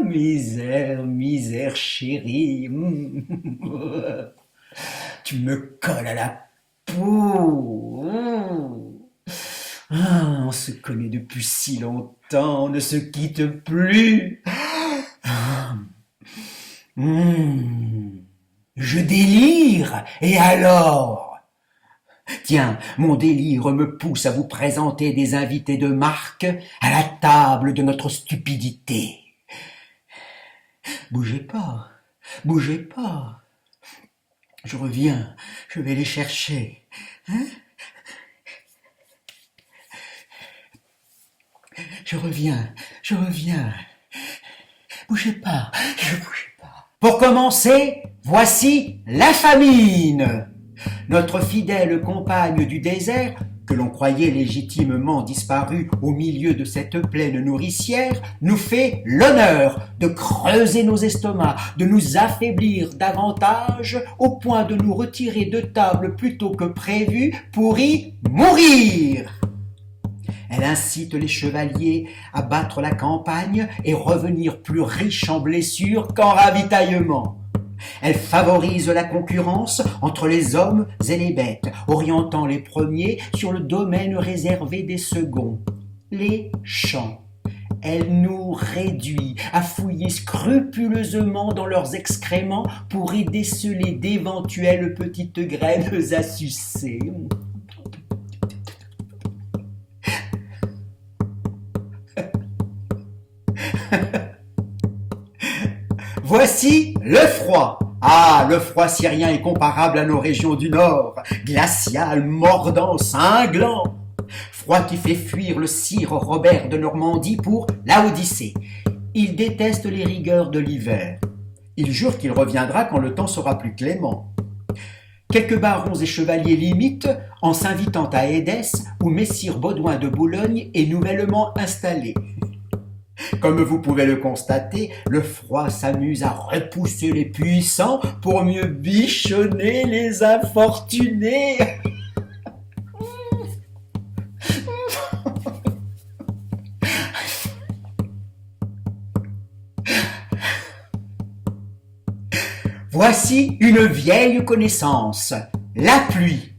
misère, misère chérie. Tu me colles à la peau. On se connaît depuis si longtemps, on ne se quitte plus. Je délire, et alors? Tiens, mon délire me pousse à vous présenter des invités de marque à la table de notre stupidité. Bougez pas, bougez pas. Je reviens, je vais les chercher. Hein? Je reviens, je reviens. Bougez pas, je bouge pas. Pour commencer, voici la famine. Notre fidèle compagne du désert, que l'on croyait légitimement disparue au milieu de cette plaine nourricière, nous fait l'honneur de creuser nos estomacs, de nous affaiblir davantage, au point de nous retirer de table plus tôt que prévu pour y mourir. Elle incite les chevaliers à battre la campagne et revenir plus riches en blessures qu'en ravitaillement. Elle favorise la concurrence entre les hommes et les bêtes, orientant les premiers sur le domaine réservé des seconds, les champs. Elle nous réduit à fouiller scrupuleusement dans leurs excréments pour y déceler d'éventuelles petites graines à sucer. Voici le froid. Ah, le froid syrien est comparable à nos régions du Nord, glacial, mordant, cinglant. Froid qui fait fuir le sire Robert de Normandie pour la Odyssée. Il déteste les rigueurs de l'hiver. Il jure qu'il reviendra quand le temps sera plus clément. Quelques barons et chevaliers l'imitent en s'invitant à Édesse où messire Baudouin de Boulogne est nouvellement installé. Comme vous pouvez le constater, le froid s'amuse à repousser les puissants pour mieux bichonner les infortunés. Voici une vieille connaissance, la pluie.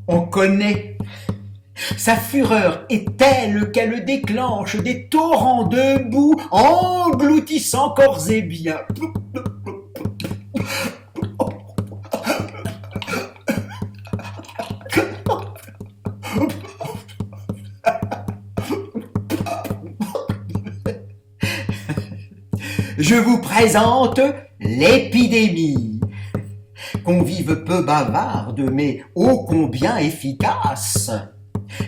On connaît. Sa fureur est telle qu'elle déclenche des torrents de boue engloutissant corps et biens. Je vous présente l'épidémie. Convive peu bavarde, mais ô combien efficace.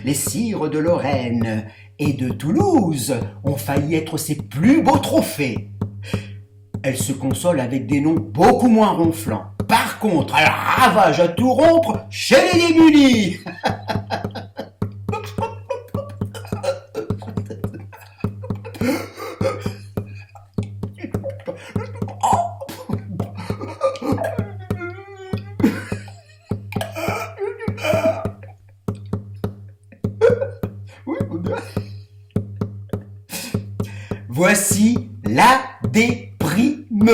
Les sires de Lorraine et de Toulouse ont failli être ses plus beaux trophées. Elle se console avec des noms beaucoup moins ronflants. Par contre, elle ravage à tout rompre chez les démunis. Voici la déprime.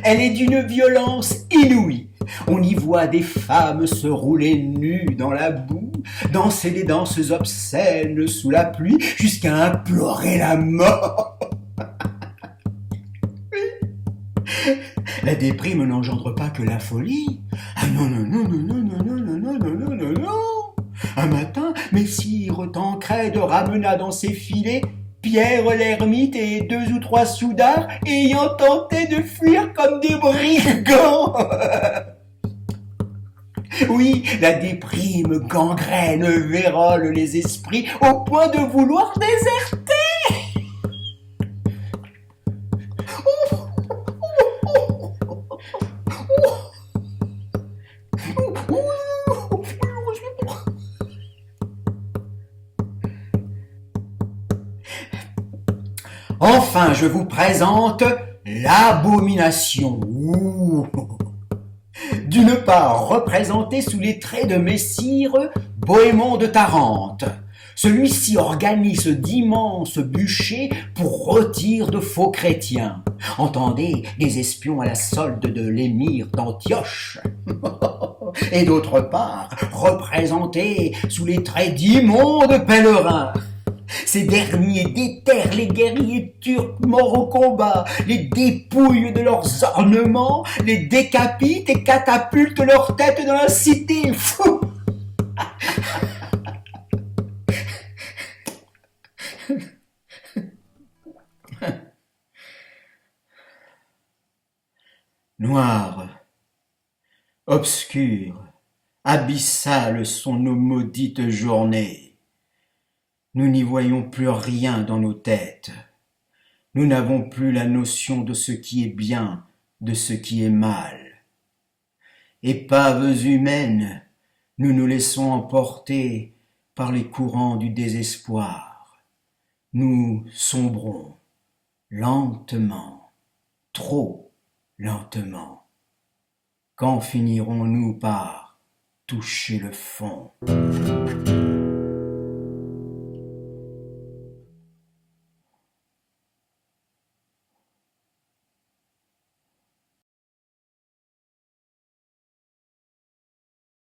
Elle est d'une violence inouïe. On y voit des femmes se rouler nues dans la boue, danser des danses obscènes sous la pluie, jusqu'à implorer la mort. La déprime n'engendre pas que la folie. Ah non, non, non, non, non, non, non, non, non, non, non, non, non. Un matin, messire Tancrède ramena dans ses filets Pierre l'ermite et 2 ou 3 soudards ayant tenté de fuir comme des brigands. Oui, la déprime gangrène, vérole les esprits au point de vouloir déserter. Enfin, je vous présente l'abomination. D'une part, représentée sous les traits de messire Bohémond de Tarente, Celui-ci organise d'immenses bûchers pour rôtir de faux chrétiens. Entendez, des espions à la solde de l'émir d'Antioche. Et d'autre part, représentés sous les traits d'immondes pèlerins. Ces derniers déterrent les guerriers turcs morts au combat, les dépouillent de leurs ornements, les décapitent et catapultent leurs têtes dans la cité. Fou! Noires, obscures, abyssales sont nos maudites journées. Nous n'y voyons plus rien dans nos têtes. Nous n'avons plus la notion de ce qui est bien, de ce qui est mal. Épaves humaines, nous nous laissons emporter par les courants du désespoir. Nous sombrons lentement, trop lentement. Quand finirons-nous par toucher le fond ?